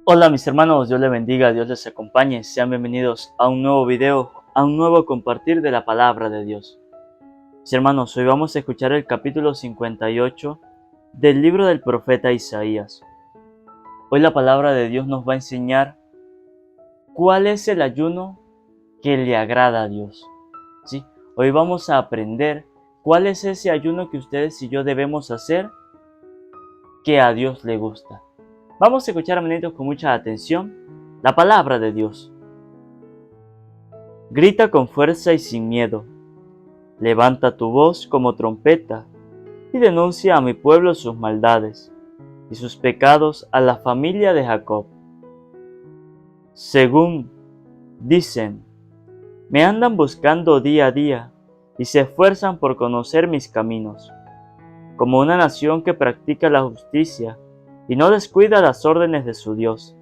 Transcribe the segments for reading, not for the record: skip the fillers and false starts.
Hola mis hermanos, Dios les bendiga, Dios les acompañe, sean bienvenidos a un nuevo video, a un nuevo compartir de la palabra de Dios. Mis hermanos, hoy vamos a escuchar el capítulo 58 del libro del profeta Isaías. Hoy la palabra de Dios nos va a enseñar cuál es el ayuno que le agrada a Dios. ¿Sí? Hoy vamos a aprender cuál es ese ayuno que ustedes y yo debemos hacer que a Dios le gusta. Vamos a escuchar, amenitos, con mucha atención la palabra de Dios. Grita con fuerza y sin miedo. Levanta tu voz como trompeta y denuncia a mi pueblo sus maldades y sus pecados a la familia de Jacob. Según dicen, me andan buscando día a día y se esfuerzan por conocer mis caminos, como una nación que practica la justicia y no descuida las órdenes de su Dios.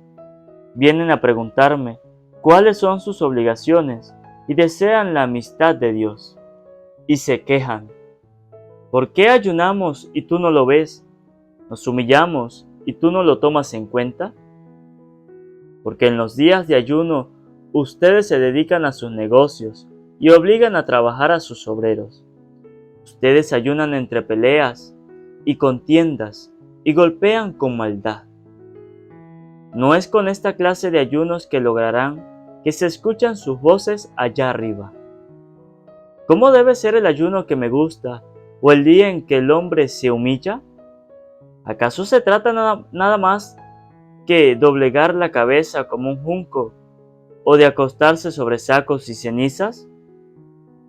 Vienen a preguntarme cuáles son sus obligaciones y desean la amistad de Dios. Y se quejan. ¿Por qué ayunamos y tú no lo ves? ¿Nos humillamos y tú no lo tomas en cuenta? Porque en los días de ayuno ustedes se dedican a sus negocios y obligan a trabajar a sus obreros. Ustedes ayunan entre peleas y contiendas y golpean con maldad. No es con esta clase de ayunos que lograrán que se escuchan sus voces allá arriba. ¿Cómo debe ser el ayuno que me gusta o el día en que el hombre se humilla? ¿Acaso se trata nada más que doblegar la cabeza como un junco o de acostarse sobre sacos y cenizas?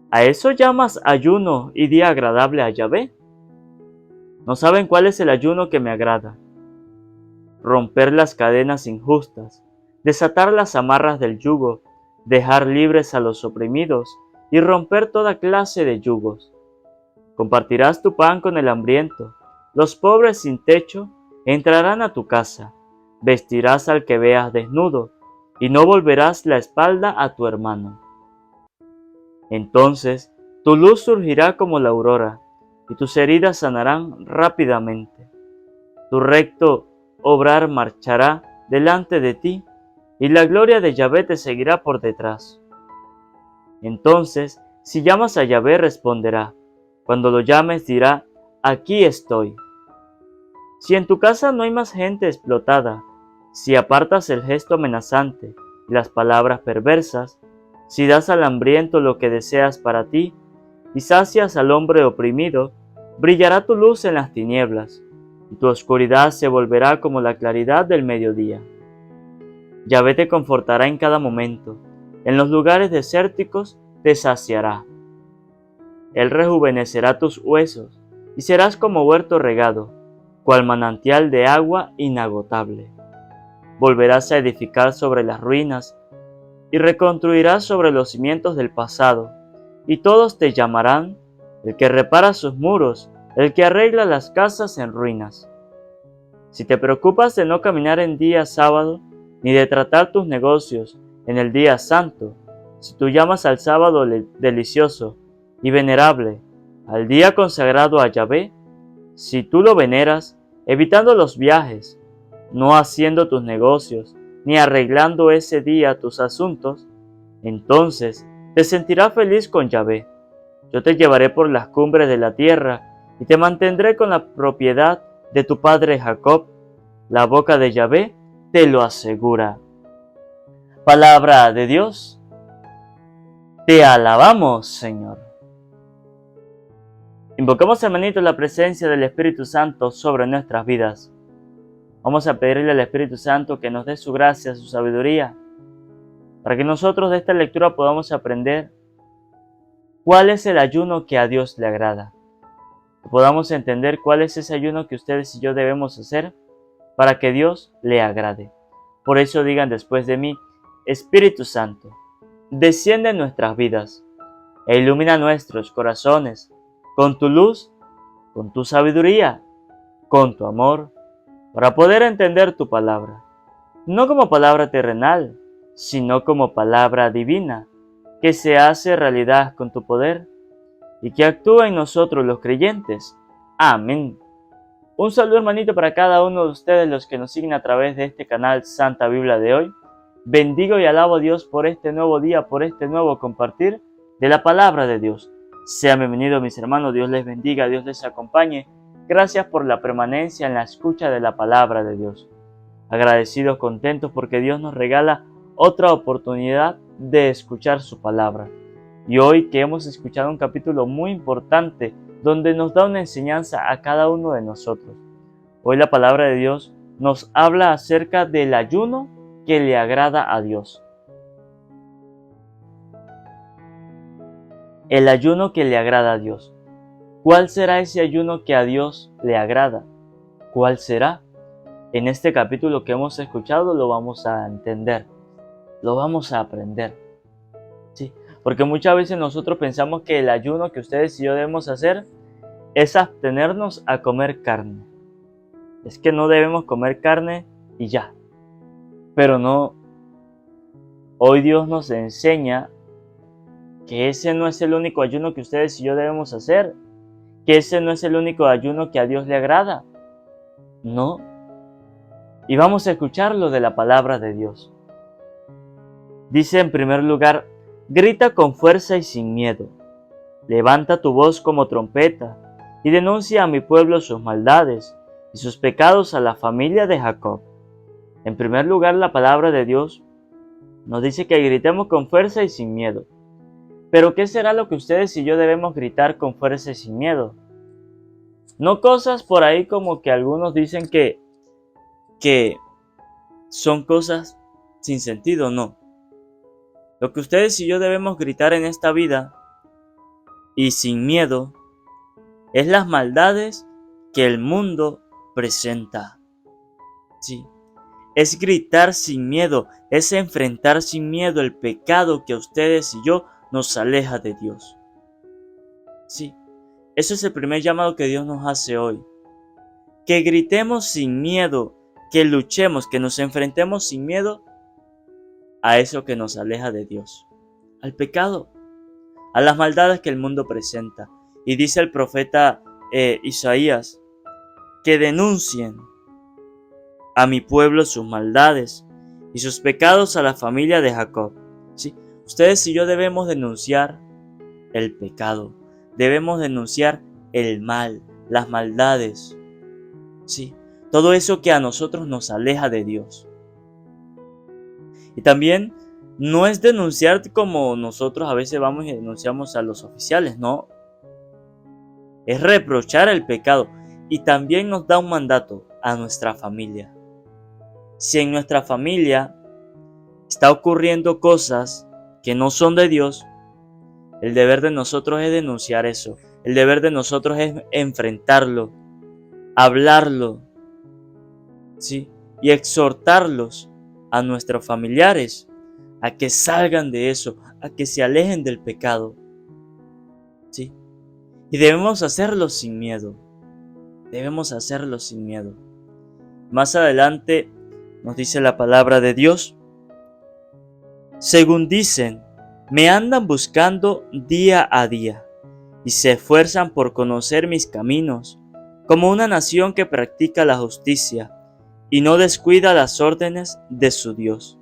¿A eso llamas ayuno y día agradable a Yahvé? ¿No saben cuál es el ayuno que me agrada? Romper las cadenas injustas, desatar las amarras del yugo, dejar libres a los oprimidos y romper toda clase de yugos. Compartirás tu pan con el hambriento, los pobres sin techo entrarán a tu casa, vestirás al que veas desnudo y no volverás la espalda a tu hermano. Entonces tu luz surgirá como la aurora y tus heridas sanarán rápidamente. Tu recto obrar marchará delante de ti, y la gloria de Yahvé te seguirá por detrás. Entonces, si llamas a Yahvé, responderá. Cuando lo llames, dirá, aquí estoy. Si en tu casa no hay más gente explotada, si apartas el gesto amenazante y las palabras perversas, si das al hambriento lo que deseas para ti, y sacias al hombre oprimido, brillará tu luz en las tinieblas, y tu oscuridad se volverá como la claridad del mediodía. Yahvé te confortará en cada momento, en los lugares desérticos te saciará. Él rejuvenecerá tus huesos, y serás como huerto regado, cual manantial de agua inagotable. Volverás a edificar sobre las ruinas, y reconstruirás sobre los cimientos del pasado, y todos te llamarán el que repara sus muros, el que arregla las casas en ruinas. Si te preocupas de no caminar en día sábado, ni de tratar tus negocios en el día santo, si tú llamas al sábado delicioso y venerable, al día consagrado a Yahvé, si tú lo veneras, evitando los viajes, no haciendo tus negocios, ni arreglando ese día tus asuntos, entonces te sentirás feliz con Yahvé. Yo te llevaré por las cumbres de la tierra y te mantendré con la propiedad de tu padre Jacob. La boca de Yahvé te lo asegura. Palabra de Dios. Te alabamos, Señor. Invocamos, hermanitos, la presencia del Espíritu Santo sobre nuestras vidas. Vamos a pedirle al Espíritu Santo que nos dé su gracia, su sabiduría, para que nosotros de esta lectura podamos aprender cuál es el ayuno que a Dios le agrada. Que podamos entender cuál es ese ayuno que ustedes y yo debemos hacer para que Dios le agrade. Por eso digan después de mí, Espíritu Santo, desciende en nuestras vidas e ilumina nuestros corazones con tu luz, con tu sabiduría, con tu amor, para poder entender tu palabra, no como palabra terrenal, sino como palabra divina, que se hace realidad con tu poder y que actúa en nosotros los creyentes. Amén. Un saludo, hermanito, para cada uno de ustedes, los que nos siguen a través de este canal Santa Biblia de hoy. Bendigo y alabo a Dios por este nuevo día, por este nuevo compartir de la palabra de Dios. Sean bienvenidos, mis hermanos. Dios les bendiga, Dios les acompañe. Gracias por la permanencia en la escucha de la palabra de Dios. Agradecidos, contentos porque Dios nos regala otra oportunidad de escuchar su palabra. Y hoy que hemos escuchado un capítulo muy importante donde nos da una enseñanza a cada uno de nosotros. Hoy la palabra de Dios nos habla acerca del ayuno que le agrada a Dios. El ayuno que le agrada a Dios. ¿Cuál será ese ayuno que a Dios le agrada? ¿Cuál será? En este capítulo que hemos escuchado lo vamos a entender, lo vamos a aprender. Sí, porque muchas veces nosotros pensamos que el ayuno que ustedes y yo debemos hacer es abstenernos a comer carne. Es que no debemos comer carne y ya. Pero no, hoy Dios nos enseña que ese no es el único ayuno que ustedes y yo debemos hacer, que ese no es el único ayuno que a Dios le agrada. No. Y vamos a escucharlo de la palabra de Dios. Dice en primer lugar, grita con fuerza y sin miedo. Levanta tu voz como trompeta y denuncia a mi pueblo sus maldades y sus pecados a la familia de Jacob. En primer lugar, la palabra de Dios nos dice que gritemos con fuerza y sin miedo. Pero ¿qué será lo que ustedes y yo debemos gritar con fuerza y sin miedo? No cosas por ahí como que algunos dicen que son cosas sin sentido, no. Lo que ustedes y yo debemos gritar en esta vida y sin miedo es las maldades que el mundo presenta. Sí. Es gritar sin miedo, es enfrentar sin miedo el pecado que a ustedes y yo nos aleja de Dios. Sí, eso es el primer llamado que Dios nos hace hoy. Que gritemos sin miedo, que luchemos, que nos enfrentemos sin miedo a eso que nos aleja de Dios, al pecado, a las maldades que el mundo presenta. Y dice el profeta Isaías, que denuncien a mi pueblo sus maldades y sus pecados a la familia de Jacob. ¿Sí? Ustedes y yo debemos denunciar el pecado, debemos denunciar el mal, las maldades, ¿sí? Todo eso que a nosotros nos aleja de Dios. Y también no es denunciar como nosotros a veces vamos y denunciamos a los oficiales, no. Es reprochar el pecado y también nos da un mandato a nuestra familia. Si en nuestra familia está ocurriendo cosas que no son de Dios, el deber de nosotros es denunciar eso. El deber de nosotros es enfrentarlo, hablarlo, ¿sí? Y exhortarlos a nuestros familiares a que salgan de eso, a que se alejen del pecado, ¿sí? Y debemos hacerlo sin miedo. Debemos hacerlo sin miedo. Más adelante nos dice la palabra de Dios. Según dicen, me andan buscando día a día y se esfuerzan por conocer mis caminos, como una nación que practica la justicia y no descuida las órdenes de su Dios.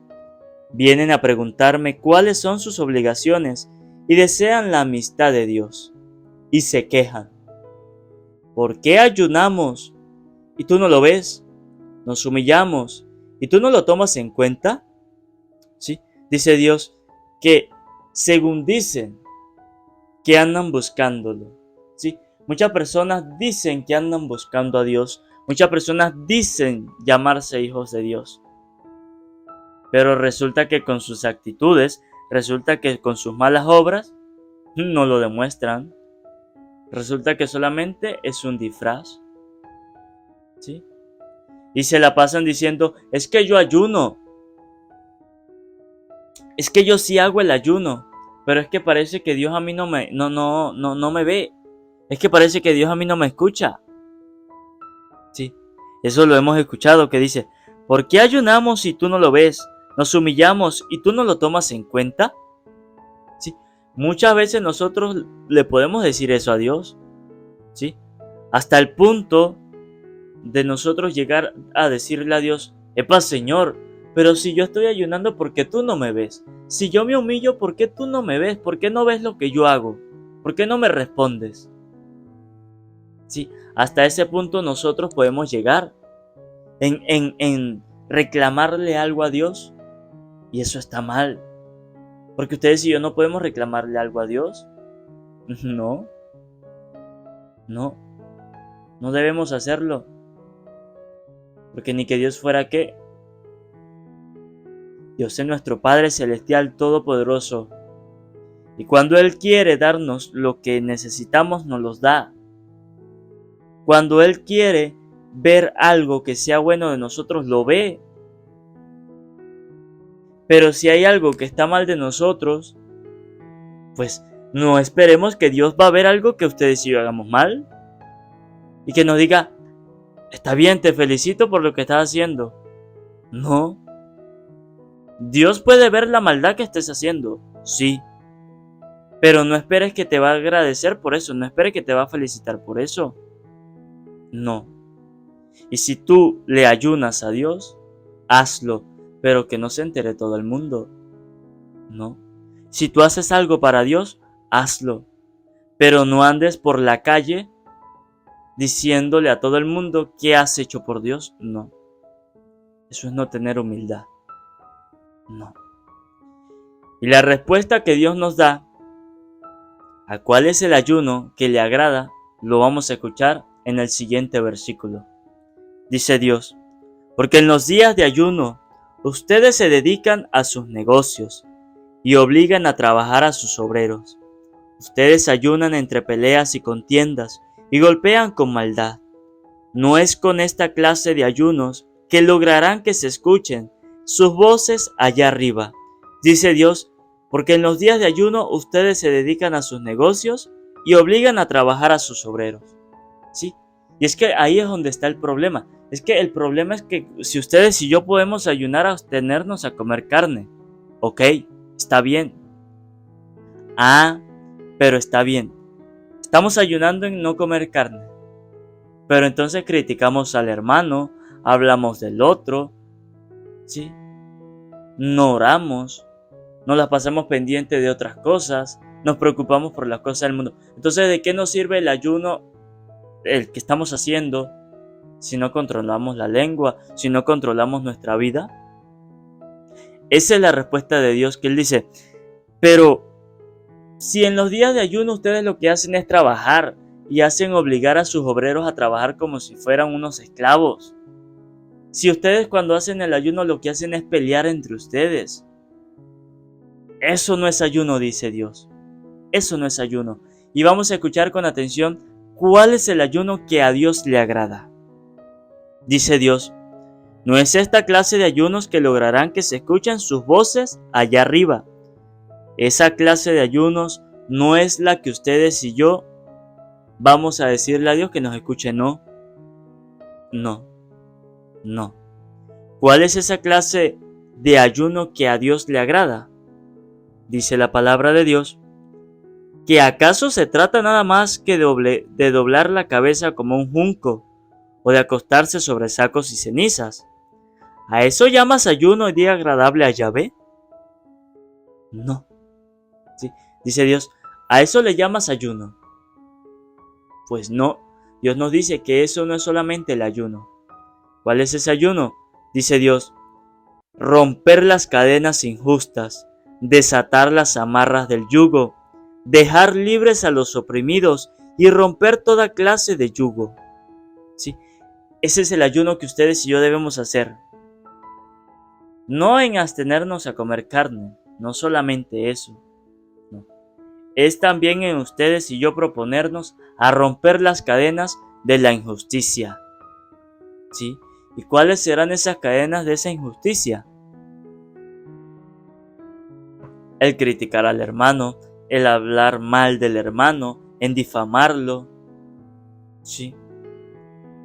Vienen a preguntarme cuáles son sus obligaciones y desean la amistad de Dios. Y se quejan. ¿Por qué ayunamos y tú no lo ves? Nos humillamos y tú no lo tomas en cuenta. ¿Sí? Dice Dios que según dicen que andan buscándolo. ¿Sí? Muchas personas dicen que andan buscando a Dios. Muchas personas dicen llamarse hijos de Dios. Pero resulta que con sus actitudes, resulta que con sus malas obras, no lo demuestran. Resulta que solamente es un disfraz. ¿Sí? Y se la pasan diciendo, es que yo ayuno. Es que yo sí hago el ayuno. Pero es que parece que Dios a mí no me ve. Es que parece que Dios a mí no me escucha. Sí, eso lo hemos escuchado que dice, ¿por qué ayunamos si tú no lo ves? Nos humillamos y tú no lo tomas en cuenta. Sí, muchas veces nosotros le podemos decir eso a Dios. ¿Sí? Hasta el punto de nosotros llegar a decirle a Dios, epa Señor, pero si yo estoy ayunando, ¿por qué tú no me ves? Si yo me humillo, ¿por qué tú no me ves? ¿Por qué no ves lo que yo hago? ¿Por qué no me respondes? Sí, hasta ese punto nosotros podemos llegar en reclamarle algo a Dios, y eso está mal. Porque ustedes y yo no podemos reclamarle algo a Dios. No, no, no debemos hacerlo. Porque ni que Dios fuera qué. Dios es nuestro Padre Celestial Todopoderoso. Y cuando Él quiere darnos lo que necesitamos, nos los da. Cuando Él quiere ver algo que sea bueno de nosotros, lo ve. Pero si hay algo que está mal de nosotros, pues no esperemos que Dios va a ver algo que ustedes y yo hagamos mal. Y que nos diga, está bien, te felicito por lo que estás haciendo. No. Dios puede ver la maldad que estés haciendo, sí. Pero no esperes que te va a agradecer por eso, no esperes que te va a felicitar por eso. No. Y si tú le ayunas a Dios, hazlo, pero que no se entere todo el mundo. No. Si tú haces algo para Dios, hazlo, pero no andes por la calle diciéndole a todo el mundo qué has hecho por Dios. No. Eso es no tener humildad. No. Y la respuesta que Dios nos da a cuál es el ayuno que le agrada, lo vamos a escuchar en el siguiente versículo. Dice Dios, porque en los días de ayuno ustedes se dedican a sus negocios y obligan a trabajar a sus obreros. Ustedes ayunan entre peleas y contiendas y golpean con maldad. No es con esta clase de ayunos que lograrán que se escuchen sus voces allá arriba. Dice Dios, porque en los días de ayuno ustedes se dedican a sus negocios y obligan a trabajar a sus obreros. ¿Sí? Y es que ahí es donde está el problema. Es que el problema es que si ustedes y yo podemos ayunar a abstenernos a comer carne, ok, está bien. Pero está bien. Estamos ayunando en no comer carne. Pero entonces criticamos al hermano, hablamos del otro, ¿sí? No oramos, nos las pasamos pendientes de otras cosas, nos preocupamos por las cosas del mundo. Entonces, ¿de qué nos sirve el ayuno, el que estamos haciendo, si no controlamos la lengua, si no controlamos nuestra vida? Esa es la respuesta de Dios, que Él dice, pero si en los días de ayuno ustedes lo que hacen es trabajar y hacen obligar a sus obreros a trabajar como si fueran unos esclavos, si ustedes cuando hacen el ayuno lo que hacen es pelear entre ustedes, eso no es ayuno, dice Dios. Eso no es ayuno. Y vamos a escuchar con atención cuál es el ayuno que a Dios le agrada. Dice Dios, no es esta clase de ayunos que lograrán que se escuchen sus voces allá arriba. Esa clase de ayunos no es la que ustedes y yo vamos a decirle a Dios que nos escuche, no. No. No. ¿Cuál es esa clase de ayuno que a Dios le agrada? Dice la palabra de Dios, ¿que acaso se trata nada más que de doblar la cabeza como un junco o de acostarse sobre sacos y cenizas? ¿A eso llamas ayuno y día agradable a Yahvé? No. ¿Sí? Dice Dios, ¿a eso le llamas ayuno? Pues no. Dios nos dice que eso no es solamente el ayuno. ¿Cuál es ese ayuno? Dice Dios, romper las cadenas injustas, desatar las amarras del yugo, dejar libres a los oprimidos y romper toda clase de yugo. ¿Sí? Ese es el ayuno que ustedes y yo debemos hacer. No en abstenernos a comer carne, no solamente eso. No. Es también en ustedes y yo proponernos a romper las cadenas de la injusticia. ¿Sí? ¿Y cuáles serán esas cadenas de esa injusticia? El criticar al hermano, el hablar mal del hermano, en difamarlo, ¿sí?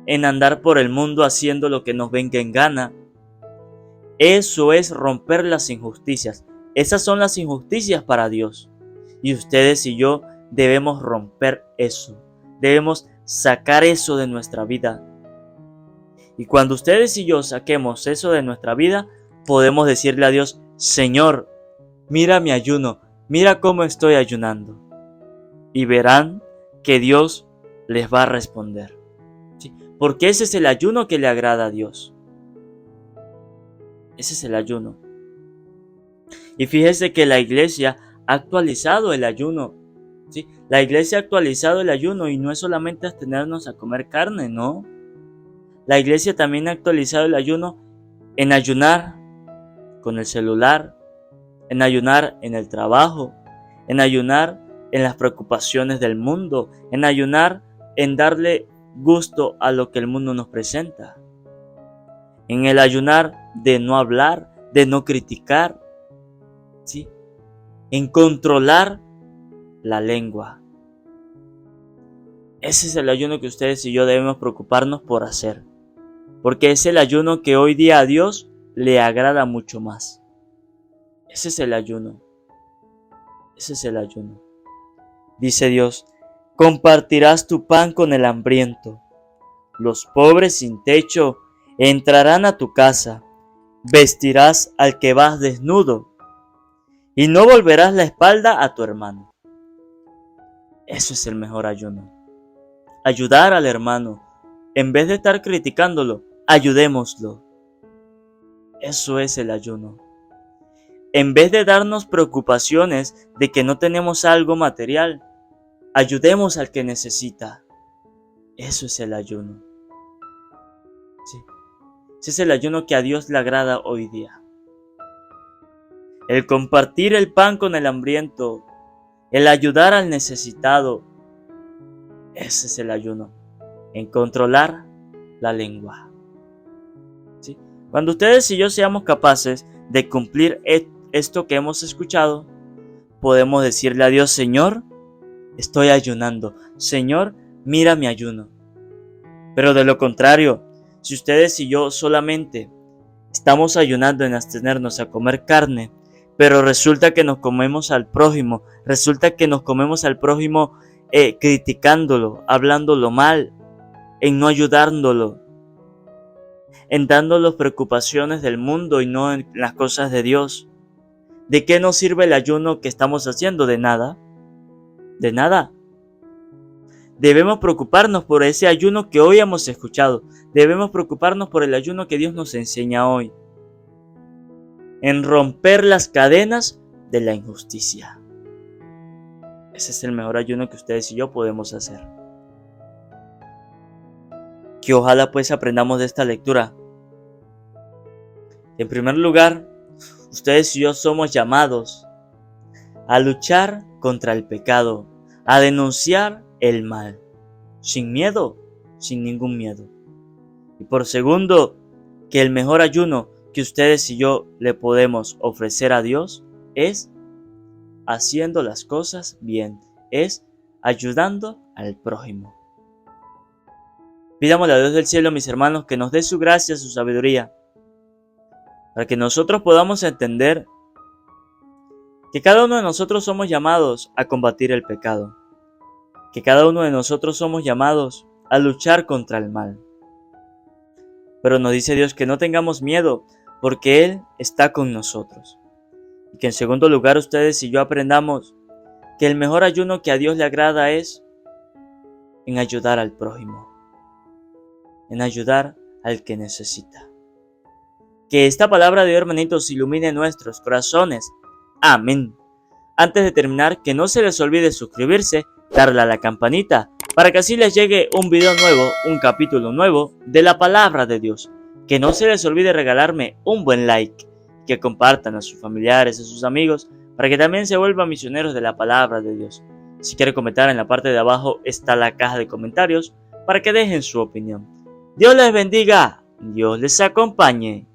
En andar por el mundo haciendo lo que nos venga en gana. Eso es romper las injusticias. Esas son las injusticias para Dios. Y ustedes y yo debemos romper eso. Debemos sacar eso de nuestra vida. Y cuando ustedes y yo saquemos eso de nuestra vida, podemos decirle a Dios: Señor, mira mi ayuno, mira cómo estoy ayunando. Y verán que Dios les va a responder. ¿Sí? Porque ese es el ayuno que le agrada a Dios. Ese es el ayuno. Y fíjese que la iglesia ha actualizado el ayuno. ¿Sí? La iglesia ha actualizado el ayuno y no es solamente abstenernos a comer carne, no. La iglesia también ha actualizado el ayuno en ayunar con el celular, en ayunar en el trabajo, en ayunar en las preocupaciones del mundo, en ayunar en darle gusto a lo que el mundo nos presenta, en el ayunar de no hablar, de no criticar, ¿sí? En controlar la lengua. Ese es el ayuno que ustedes y yo debemos preocuparnos por hacer, porque es el ayuno que hoy día a Dios le agrada mucho más. Ese es el ayuno. Ese es el ayuno. Dice Dios: compartirás tu pan con el hambriento. Los pobres sin techo entrarán a tu casa. Vestirás al que vas desnudo y no volverás la espalda a tu hermano. Eso es el mejor ayuno. Ayudar al hermano. En vez de estar criticándolo, ayudémoslo. Eso es el ayuno. En vez de darnos preocupaciones de que no tenemos algo material, ayudemos al que necesita. Eso es el ayuno. Sí. Ese es el ayuno que a Dios le agrada hoy día. El compartir el pan con el hambriento, el ayudar al necesitado. Ese es el ayuno. En controlar la lengua. ¿Sí? Cuando ustedes y yo seamos capaces de cumplir esto que hemos escuchado, podemos decirle a Dios: Señor, estoy ayunando. Señor, mira mi ayuno. Pero de lo contrario, si ustedes y yo solamente estamos ayunando en abstenernos a comer carne, pero resulta que nos comemos al prójimo, criticándolo, hablándolo mal, en no ayudándolo, en dándoles preocupaciones del mundo y no en las cosas de Dios, ¿de qué nos sirve el ayuno que estamos haciendo? De nada. De nada. Debemos preocuparnos por ese ayuno que hoy hemos escuchado. Debemos preocuparnos por el ayuno que Dios nos enseña hoy. En romper las cadenas de la injusticia. Ese es el mejor ayuno que ustedes y yo podemos hacer. Que ojalá pues aprendamos de esta lectura. En primer lugar, ustedes y yo somos llamados a luchar contra el pecado, a denunciar el mal, sin miedo, sin ningún miedo. Y por segundo, que el mejor ayuno que ustedes y yo le podemos ofrecer a Dios es haciendo las cosas bien, es ayudando al prójimo. Pidámosle a Dios del cielo, mis hermanos, que nos dé su gracia, su sabiduría, para que nosotros podamos entender que cada uno de nosotros somos llamados a combatir el pecado, que cada uno de nosotros somos llamados a luchar contra el mal. Pero nos dice Dios que no tengamos miedo, porque Él está con nosotros. Y que en segundo lugar ustedes y yo aprendamos que el mejor ayuno que a Dios le agrada es en ayudar al prójimo, en ayudar al que necesita. Que esta palabra de Dios, hermanitos, ilumine nuestros corazones. Amén. Antes de terminar, que no se les olvide suscribirse, darle a la campanita, para que así les llegue un video nuevo, un capítulo nuevo de la palabra de Dios. Que no se les olvide regalarme un buen like, que compartan a sus familiares, a sus amigos, para que también se vuelvan misioneros de la palabra de Dios. Si quiere comentar, en la parte de abajo está la caja de comentarios, para que dejen su opinión. Dios les bendiga, Dios les acompañe.